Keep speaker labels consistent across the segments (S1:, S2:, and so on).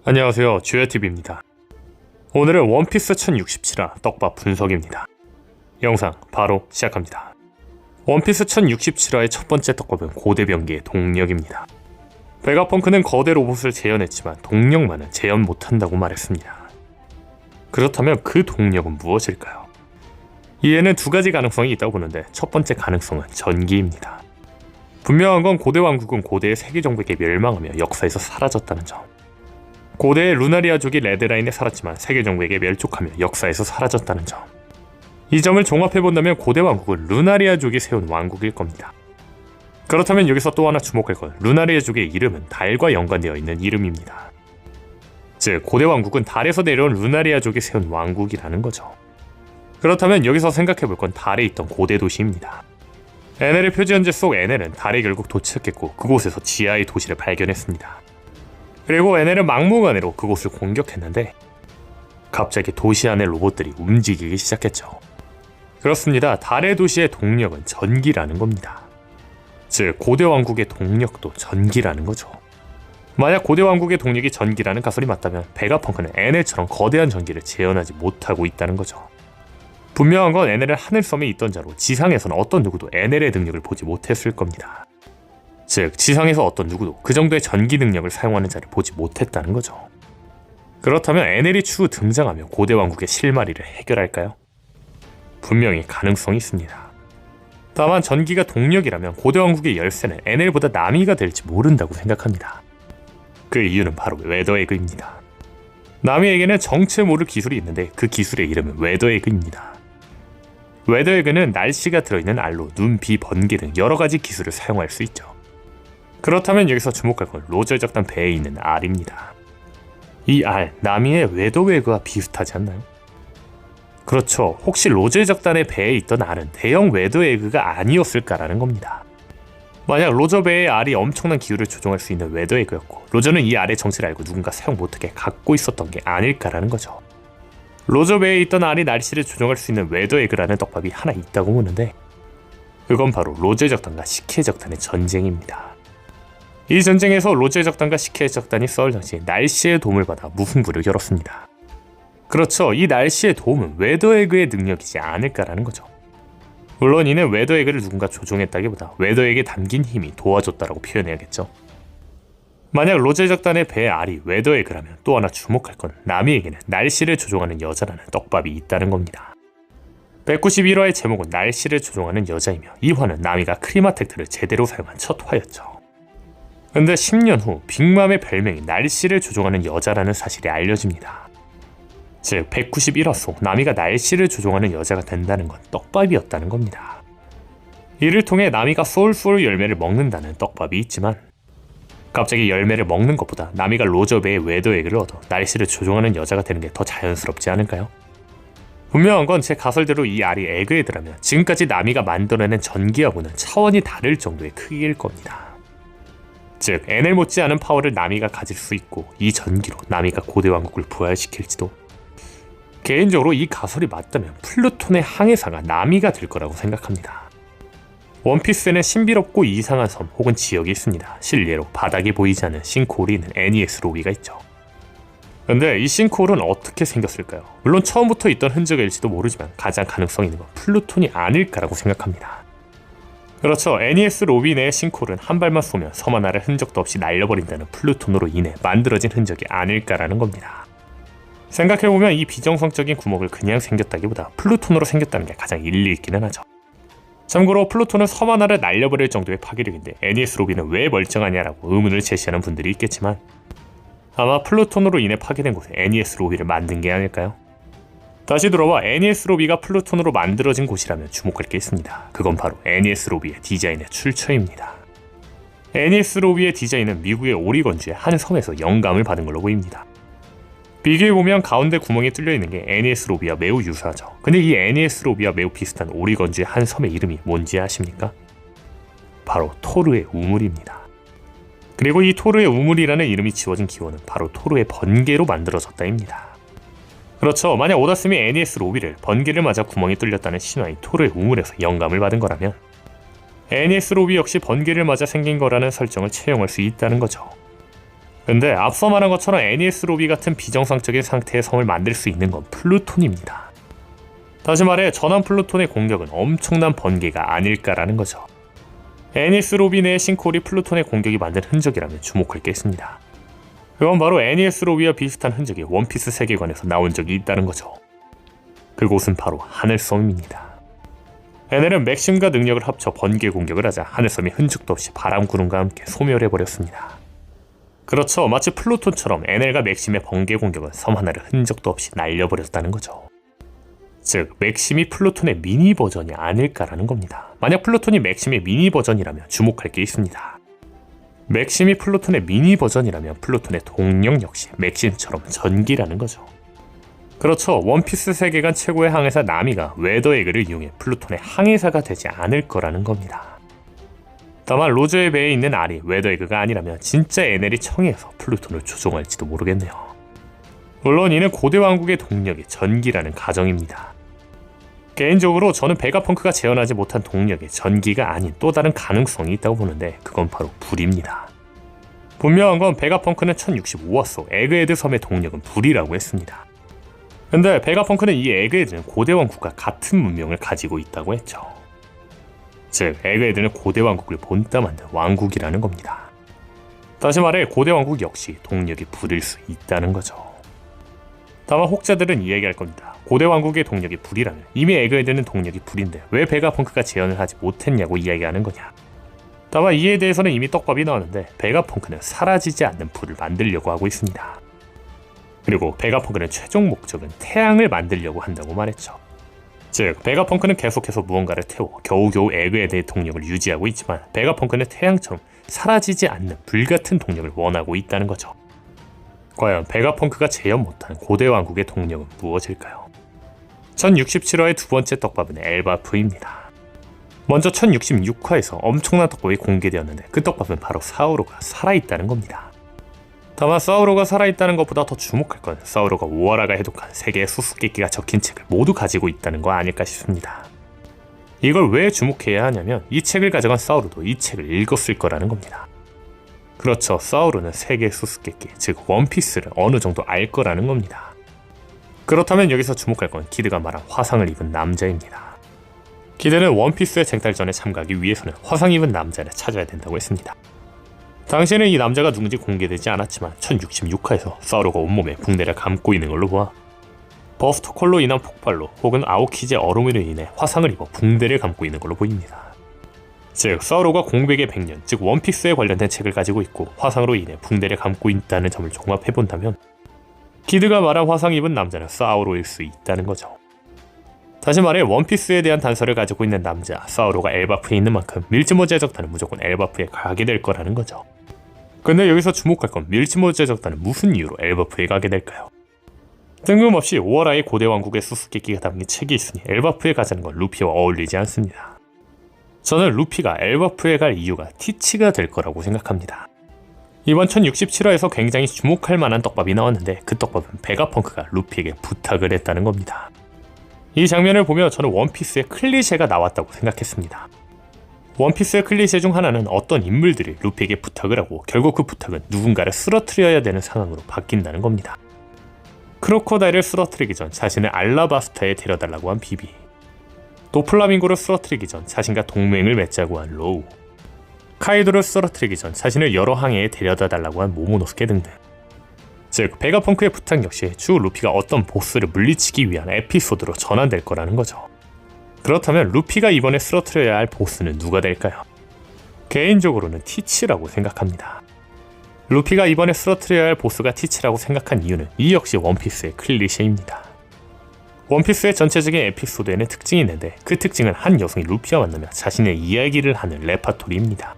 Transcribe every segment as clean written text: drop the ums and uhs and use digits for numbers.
S1: 안녕하세요, 주야TV입니다. 오늘은 원피스 1067화 떡밥 분석입니다. 영상 바로 시작합니다. 원피스 1067화의 첫 번째 떡밥은 고대병기의 동력입니다. 베가펑크는 거대 로봇을 재현했지만 동력만은 재현 못한다고 말했습니다. 그렇다면 그 동력은 무엇일까요? 이에는 두 가지 가능성이 있다고 보는데, 첫 번째 가능성은 전기입니다. 분명한 건 고대 왕국은 고대의 세계 정복에 멸망하며 역사에서 사라졌다는 점. 고대의 루나리아족이 레드라인에 살았지만 세계 정복에게 멸족하며 역사에서 사라졌다는 점. 이 점을 종합해본다면 고대 왕국은 루나리아족이 세운 왕국일 겁니다. 그렇다면 여기서 또 하나 주목할 건 루나리아족의 이름은 달과 연관되어 있는 이름입니다. 즉 고대 왕국은 달에서 내려온 루나리아족이 세운 왕국이라는 거죠. 그렇다면 여기서 생각해볼 건 달에 있던 고대 도시입니다. 에넬의 표지연재 속 에넬은 달에 결국 도착했고 그곳에서 지하의 도시를 발견했습니다. 그리고 에넬은 막무가내로 그곳을 공격했는데 갑자기 도시 안의 로봇들이 움직이기 시작했죠. 그렇습니다. 달의 도시의 동력은 전기라는 겁니다. 즉 고대 왕국의 동력도 전기라는 거죠. 만약 고대 왕국의 동력이 전기라는 가설이 맞다면 베가펑크는 에넬처럼 거대한 전기를 재현하지 못하고 있다는 거죠. 분명한 건 에넬은 하늘섬에 있던 자로 지상에서는 어떤 누구도 에넬의 능력을 보지 못했을 겁니다. 즉 지상에서 어떤 누구도 그 정도의 전기 능력을 사용하는 자를 보지 못했다는 거죠. 그렇다면 에넬이 추후 등장하며 고대 왕국의 실마리를 해결할까요? 분명히 가능성이 있습니다. 다만 전기가 동력이라면 고대 왕국의 열쇠는 에넬보다 남이가 될지 모른다고 생각합니다. 그 이유는 바로 웨더에그입니다. 남이에게는 정체 모를 기술이 있는데 그 기술의 이름은 웨더에그입니다. 웨더에그는 날씨가 들어있는 알로 눈, 비, 번개 등 여러가지 기술을 사용할 수 있죠. 그렇다면 여기서 주목할 건 로저의 적단 배에 있는 알입니다. 이 알, 나미의 웨더웨그와 비슷하지 않나요? 그렇죠. 혹시 로저의 적단의 배에 있던 알은 대형 웨더에그가 아니었을까라는 겁니다. 만약 로저 배의 알이 엄청난 기후를 조종할 수 있는 웨더에그였고 로저는 이 알의 정체를 알고 누군가 사용 못하게 갖고 있었던 게 아닐까라는 거죠. 로저 배에 있던 알이 날씨를 조종할 수 있는 웨더에그라는 떡밥이 하나 있다고 보는데, 그건 바로 로저의 적단과 시키의 적단의 전쟁입니다. 이 전쟁에서 로저의 적단과 시키의 적단이 싸울 당시 날씨의 도움을 받아 무승부를 겨뤘습니다. 그렇죠. 이 날씨의 도움은 웨더에그의 능력이지 않을까라는 거죠. 물론 이는 웨더에그를 누군가 조종했다기보다 웨더에그에 담긴 힘이 도와줬다라고 표현해야겠죠. 만약 로저의 적단의 배의 알이 웨더에그라면 또 하나 주목할 건 나미에게는 날씨를 조종하는 여자라는 떡밥이 있다는 겁니다. 191화의 제목은 날씨를 조종하는 여자이며 이 화는 나미가 크리마텍트를 제대로 사용한 첫 화였죠. 근데 10년 후 빅맘의 별명이 날씨를 조종하는 여자라는 사실이 알려집니다. 즉 191화 속 나미가 날씨를 조종하는 여자가 된다는 건 떡밥이었다는 겁니다. 이를 통해 나미가 소울소울 열매를 먹는다는 떡밥이 있지만 갑자기 열매를 먹는 것보다 나미가 로저배의 웨더에그를 얻어 날씨를 조종하는 여자가 되는 게 더 자연스럽지 않을까요? 분명한 건 제 가설대로 이 알이 에그헤드라면 지금까지 나미가 만들어낸 전기하고는 차원이 다를 정도의 크기일 겁니다. 즉 에넬 못지않은 파워를 나미가 가질 수 있고 이 전기로 나미가 고대 왕국을 부활시킬지도. 개인적으로 이 가설이 맞다면 플루톤의 항해사가 나미가 될 거라고 생각합니다. 원피스에는 신비롭고 이상한 섬 혹은 지역이 있습니다. 실례로 바닥에 보이지 않는 싱크홀이 있는 애니에스 로비가 있죠. 근데 이 싱크홀은 어떻게 생겼을까요? 물론 처음부터 있던 흔적일지도 모르지만 가장 가능성 있는 건 플루톤이 아닐까라고 생각합니다. 그렇죠. 애니에스 로비 내의 싱크홀은 한 발만 쏘면 섬 하나를 흔적도 없이 날려버린다는 플루톤으로 인해 만들어진 흔적이 아닐까라는 겁니다. 생각해보면 이 비정상적인 구멍을 그냥 생겼다기보다 플루톤으로 생겼다는 게 가장 일리 있기는 하죠. 참고로 플루톤은 섬 하나를 날려버릴 정도의 파괴력인데 애니에스 로비는 왜 멀쩡하냐라고 의문을 제시하는 분들이 있겠지만 아마 플루톤으로 인해 파괴된 곳에 애니에스 로비를 만든 게 아닐까요? 다시 돌아와 애니에스 로비가 플루톤으로 만들어진 곳이라면 주목할 게 있습니다. 그건 바로 애니에스 로비의 디자인의 출처입니다. 애니에스 로비의 디자인은 미국의 오리건주의 한 섬에서 영감을 받은 걸로 보입니다. 비교해보면 가운데 구멍이 뚫려있는 게 애니에스 로비와 매우 유사하죠. 근데 이 애니에스 로비와 매우 비슷한 오리건주의 한 섬의 이름이 뭔지 아십니까? 바로 토르의 우물입니다. 그리고 이 토르의 우물이라는 이름이 지워진 기원은 바로 토르의 번개로 만들어졌다입니다. 그렇죠. 만약 오다스미 애니에스 로비를 번개를 맞아 구멍이 뚫렸다는 신화인 토르의 우물에서 영감을 받은 거라면 애니에스 로비 역시 번개를 맞아 생긴 거라는 설정을 채용할 수 있다는 거죠. 근데 앞서 말한 것처럼 애니스 로비 같은 비정상적인 상태의 섬을 만들 수 있는 건 플루톤입니다. 다시 말해 전원 플루톤의 공격은 엄청난 번개가 아닐까라는 거죠. 애니스 로비 내의 싱크홀이 플루톤의 공격이 만든 흔적이라면 주목할 게 있습니다. 그건 바로 애니스 로비와 비슷한 흔적이 원피스 세계관에서 나온 적이 있다는 거죠. 그곳은 바로 하늘섬입니다. 에넬은 맥심과 능력을 합쳐 번개 공격을 하자 하늘섬이 흔적도 없이 바람 구름과 함께 소멸해버렸습니다. 그렇죠. 마치 플루톤처럼 에넬과 맥심의 번개 공격은 섬 하나를 흔적도 없이 날려버렸다는 거죠. 즉 맥심이 플루톤의 미니 버전이 아닐까라는 겁니다. 만약 플루톤이 맥심의 미니 버전이라면 주목할 게 있습니다. 맥심이 플루톤의 미니 버전이라면 플루톤의 동력 역시 맥심처럼 전기라는 거죠. 그렇죠. 원피스 세계관 최고의 항해사 나미가 웨더에그를 이용해 플루톤의 항해사가 되지 않을 거라는 겁니다. 다만 로저의 배에 있는 알이 웨더에그가 아니라면 진짜 에넬이 청해서 플루톤을 조종할지도 모르겠네요. 물론 이는 고대 왕국의 동력이 전기라는 가정입니다. 개인적으로 저는 베가펑크가 재현하지 못한 동력이 전기가 아닌 또 다른 가능성이 있다고 보는데 그건 바로 불입니다. 분명한 건 베가펑크는 1065화소 에그헤드 섬의 동력은 불이라고 했습니다. 근데 베가펑크는 이 에그헤드는 고대 왕국과 같은 문명을 가지고 있다고 했죠. 즉 에그헤드는 고대 왕국을 본따 만든 왕국이라는 겁니다. 다시 말해 고대 왕국 역시 동력이 불일 수 있다는 거죠. 다만 혹자들은 이 얘기할 겁니다. 고대 왕국의 동력이 불이라면 이미 에그헤드는 동력이 불인데 왜 베가펑크가 재현을 하지 못했냐고 이야기하는 거냐. 다만 이에 대해서는 이미 떡밥이 나왔는데 베가펑크는 사라지지 않는 불을 만들려고 하고 있습니다. 그리고 베가펑크는 최종 목적은 태양을 만들려고 한다고 말했죠. 즉 베가펑크는 계속해서 무언가를 태워 겨우겨우 에그헤드의 동력을 유지하고 있지만 베가펑크는 태양처럼 사라지지 않는 불같은 동력을 원하고 있다는 거죠. 과연 베가펑크가 재현 못한 고대 왕국의 동력은 무엇일까요? 1067화의 두 번째 떡밥은 엘바프입니다. 먼저 1066화에서 엄청난 떡밥이 공개되었는데 그 떡밥은 바로 사우로가 살아있다는 겁니다. 다만 사우로가 살아있다는 것보다 더 주목할 건 사우로가 오하라가 해독한 세계의 수수께끼가 적힌 책을 모두 가지고 있다는 거 아닐까 싶습니다. 이걸 왜 주목해야 하냐면 이 책을 가져간 사우로도 이 책을 읽었을 거라는 겁니다. 그렇죠. 사우로는 세계의 수수께끼, 즉 원피스를 어느 정도 알 거라는 겁니다. 그렇다면 여기서 주목할 건 기드가 말한 화상을 입은 남자입니다. 기드는 원피스의 쟁탈전에 참가하기 위해서는 화상 입은 남자를 찾아야 된다고 했습니다. 당시에는 이 남자가 누군지 공개되지 않았지만 1066화에서 사우로가 온몸에 붕대를 감고 있는 걸로 보아 버스터콜로 인한 폭발로 혹은 아오키즈의 얼음으로 인해 화상을 입어 붕대를 감고 있는 걸로 보입니다. 즉 사우로가 공백의 100년, 즉 원피스에 관련된 책을 가지고 있고 화상으로 인해 붕대를 감고 있다는 점을 종합해본다면 기드가 말한 화상 입은 남자는 사우로일 수 있다는 거죠. 다시 말해 원피스에 대한 단서를 가지고 있는 남자 사우로가 엘바프에 있는 만큼 밀즈모 제적단은 무조건 엘바프에 가게 될 거라는 거죠. 근데 여기서 주목할 건 밀즈모 제적단은 무슨 이유로 엘바프에 가게 될까요? 뜬금없이 오하라의 고대 왕국의 수수께끼가 담긴 책이 있으니 엘바프에 가자는 건 루피와 어울리지 않습니다. 저는 루피가 엘바프에 갈 이유가 티치가 될 거라고 생각합니다. 이번 1067화에서 굉장히 주목할 만한 떡밥이 나왔는데 그 떡밥은 베가펑크가 루피에게 부탁을 했다는 겁니다. 이 장면을 보며 저는 원피스의 클리셰가 나왔다고 생각했습니다. 원피스의 클리셰 중 하나는 어떤 인물들이 루피에게 부탁을 하고 결국 그 부탁은 누군가를 쓰러뜨려야 되는 상황으로 바뀐다는 겁니다. 크로코다일을 쓰러뜨리기 전 자신을 알라바스타에 데려달라고 한 비비, 도플라밍고를 쓰러뜨리기 전 자신과 동맹을 맺자고 한 로우, 카이도를 쓰러뜨리기 전 자신을 여러 항해에 데려다달라고 한 모모노스케 등등. 즉 베가펑크의 부탁 역시 주 루피가 어떤 보스를 물리치기 위한 에피소드로 전환될 거라는 거죠. 그렇다면 루피가 이번에 쓰러뜨려야 할 보스는 누가 될까요? 개인적으로는 티치라고 생각합니다. 루피가 이번에 쓰러뜨려야 할 보스가 티치라고 생각한 이유는 이 역시 원피스의 클리셰입니다. 원피스의 전체적인 에피소드에는 특징이 있는데 그 특징은 한 여성이 루피와 만나며 자신의 이야기를 하는 레파토리입니다.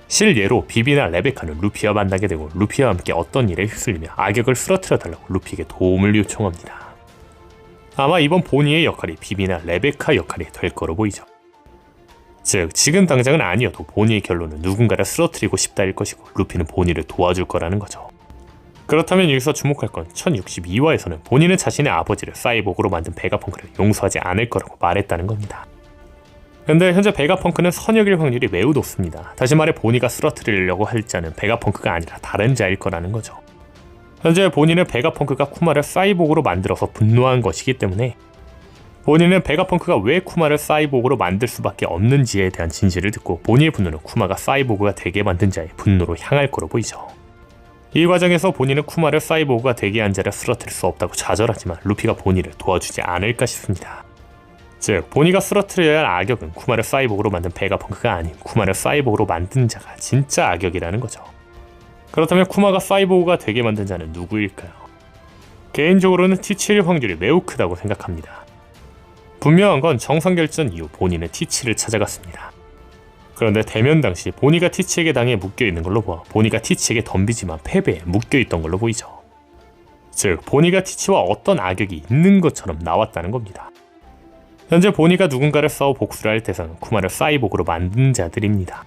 S1: 실예로 비비나 레베카는 루피와 만나게 되고 루피와 함께 어떤 일에 휩쓸리며 악역을 쓰러뜨려달라고 루피에게 도움을 요청합니다. 아마 이번 보니의 역할이 비비나 레베카 역할이 될 거로 보이죠. 즉 지금 당장은 아니어도 보니의 결론은 누군가를 쓰러뜨리고 싶다일 것이고 루피는 보니를 도와줄 거라는 거죠. 그렇다면 여기서 주목할 건 1062화에서는 보니는 자신의 아버지를 사이보그로 만든 베가펑크를 용서하지 않을 거라고 말했다는 겁니다. 근데 현재 베가펑크는 선역일 확률이 매우 높습니다. 다시 말해 보니가 쓰러뜨리려고 할 자는 베가펑크가 아니라 다른 자일 거라는 거죠. 현재 본인은 베가펑크가 쿠마를 사이보그로 만들어서 분노한 것이기 때문에 본인은 베가펑크가 왜 쿠마를 사이보그로 만들 수밖에 없는지에 대한 진실을 듣고 본인의 분노는 쿠마가 사이보그가 되게 만든 자의 분노로 향할 거로 보이죠. 이 과정에서 본인은 쿠마를 사이보그가 되게 한 자를 쓰러뜨릴 수 없다고 좌절하지만 루피가 본인을 도와주지 않을까 싶습니다. 즉 본이가 쓰러뜨려야 할 악역은 쿠마를 사이보그로 만든 베가펑크가 아닌 쿠마를 사이보그로 만든 자가 진짜 악역이라는 거죠. 그렇다면 쿠마가 사이보그가 되게 만든 자는 누구일까요? 개인적으로는 T7일 확률이 매우 크다고 생각합니다. 분명한 건 정상결전 이후 본인은 T7을 찾아갔습니다. 그런데 대면 당시 보니가 T7에게 당해 묶여있는 걸로 보아 보니가 T7에게 덤비지만 패배에 묶여있던 걸로 보이죠. 즉 보니가 T7와 어떤 악역이 있는 것처럼 나왔다는 겁니다. 현재 보니가 누군가를 싸워 복수를 할 대상은 쿠마를 사이보그로 만든 자들입니다.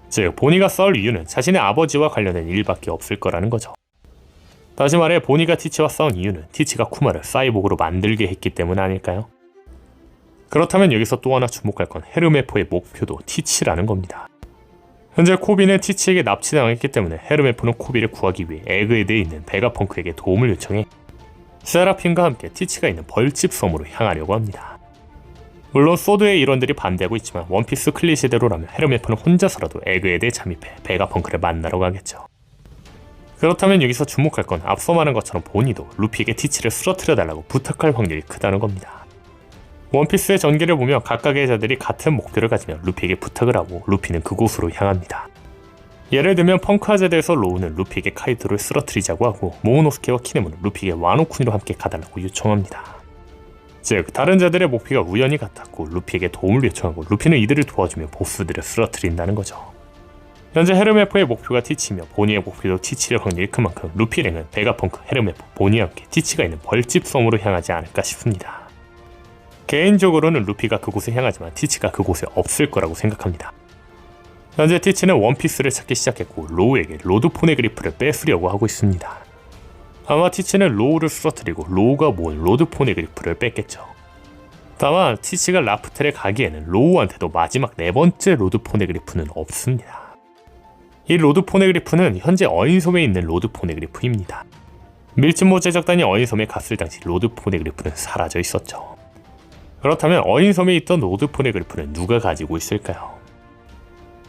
S1: 즉 보니가 싸울 이유는 자신의 아버지와 관련된 일밖에 없을 거라는 거죠. 다시 말해 보니가 티치와 싸운 이유는 티치가 쿠마를 사이보그로 만들게 했기 때문 아닐까요? 그렇다면 여기서 또 하나 주목할 건 헤르메포의 목표도 티치라는 겁니다. 현재 코비는 티치에게 납치당했기 때문에 헤르메포는 코비를 구하기 위해 에그헤드에 있는 베가펑크에게 도움을 요청해 세라핀과 함께 티치가 있는 벌집 섬으로 향하려고 합니다. 물론 소드의 일원들이 반대하고 있지만 원피스 클리셰대로라면 헤르메포는 혼자서라도 에그헤드에 잠입해 베가펑크를 만나러 가겠죠. 그렇다면 여기서 주목할 건 앞서 말한 것처럼 보니도 루피에게 티치를 쓰러뜨려달라고 부탁할 확률이 크다는 겁니다. 원피스의 전개를 보면 각각의 자들이 같은 목표를 가지며 루피에게 부탁을 하고 루피는 그곳으로 향합니다. 예를 들면 펑크아제드에서 로우는 루피에게 카이토를 쓰러뜨리자고 하고 모모노스케와 키네모는 루피에게 와노쿠니로 함께 가달라고 요청합니다. 즉 다른 자들의 목표가 우연히 같았고 루피에게 도움을 요청하고 루피는 이들을 도와주며 보스들을 쓰러뜨린다는 거죠. 현재 헤르메포의 목표가 티치며 보니의 목표도 티치일 확률이 큰 만큼 루피랭은 베가펑크, 헤르메포, 보니와 함께 티치가 있는 벌집 섬으로 향하지 않을까 싶습니다. 개인적으로는 루피가 그곳에 향하지만 티치가 그곳에 없을 거라고 생각합니다. 현재 티치는 원피스를 찾기 시작했고 로우에게 로드 포네그리프를 뺏으려고 하고 있습니다. 아마 티치는 로우를 쓰러뜨리고 로우가 모은 로드 포네그리프를 뺏겠죠. 다만 티치가 라프텔에 가기에는 로우한테도 마지막 네 번째 로드 포네그리프는 없습니다. 이 로드 포네그리프는 현재 어인섬에 있는 로드 포네그리프입니다. 밀짚모 제작단이 어인섬에 갔을 당시 로드 포네그리프는 사라져 있었죠. 그렇다면 어인섬에 있던 로드 포네그리프는 누가 가지고 있을까요?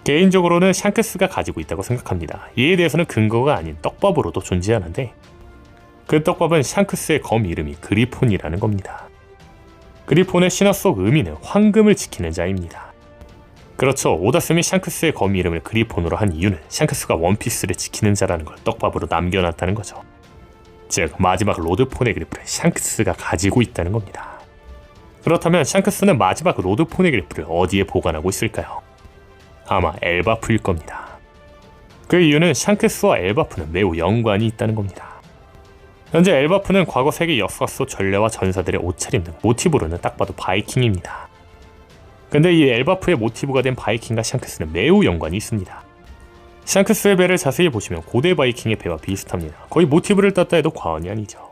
S1: 개인적으로는 샹크스가 가지고 있다고 생각합니다. 이에 대해서는 근거가 아닌 떡밥으로도 존재하는데 그 떡밥은 샹크스의 검 이름이 그리폰이라는 겁니다. 그리폰의 신화 속 의미는 황금을 지키는 자입니다. 그렇죠. 오다스미 샹크스의 검 이름을 그리폰으로 한 이유는 샹크스가 원피스를 지키는 자라는 걸 떡밥으로 남겨놨다는 거죠. 즉 마지막 로드 포네그리프를 샹크스가 가지고 있다는 겁니다. 그렇다면 샹크스는 마지막 로드 포네그리프를 어디에 보관하고 있을까요? 아마 엘바프일 겁니다. 그 이유는 샹크스와 엘바프는 매우 연관이 있다는 겁니다. 현재 엘바프는 과거 세계 역사 속 전례와 전사들의 옷차림 등 모티브로는 딱 봐도 바이킹입니다. 근데 이 엘바프의 모티브가 된 바이킹과 샹크스는 매우 연관이 있습니다. 샹크스의 배를 자세히 보시면 고대 바이킹의 배와 비슷합니다. 거의 모티브를 땄다 해도 과언이 아니죠.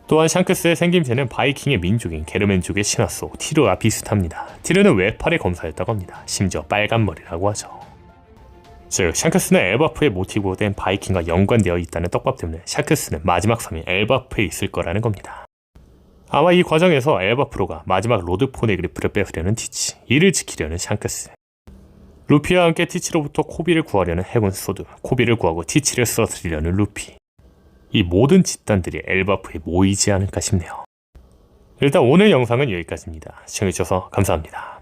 S1: 또한 샹크스의 생김새는 바이킹의 민족인 게르맨족의 신화 속 티르와 비슷합니다. 티르는 외팔의 검사였다고 합니다. 심지어 빨간 머리라고 하죠. 즉 샹크스는 엘바프의 모티브가 된 바이킹과 연관되어 있다는 떡밥 때문에 샹크스는 마지막 섬인 엘바프에 있을 거라는 겁니다. 아마 이 과정에서 엘바프로가 마지막 로드 포네그리프를 뺏으려는 티치, 이를 지키려는 샹크스, 루피와 함께 티치로부터 코비를 구하려는 해군 소드, 코비를 구하고 티치를 쓰러뜨리려는 루피, 이 모든 집단들이 엘바프에 모이지 않을까 싶네요. 일단 오늘 영상은 여기까지입니다. 시청해주셔서 감사합니다.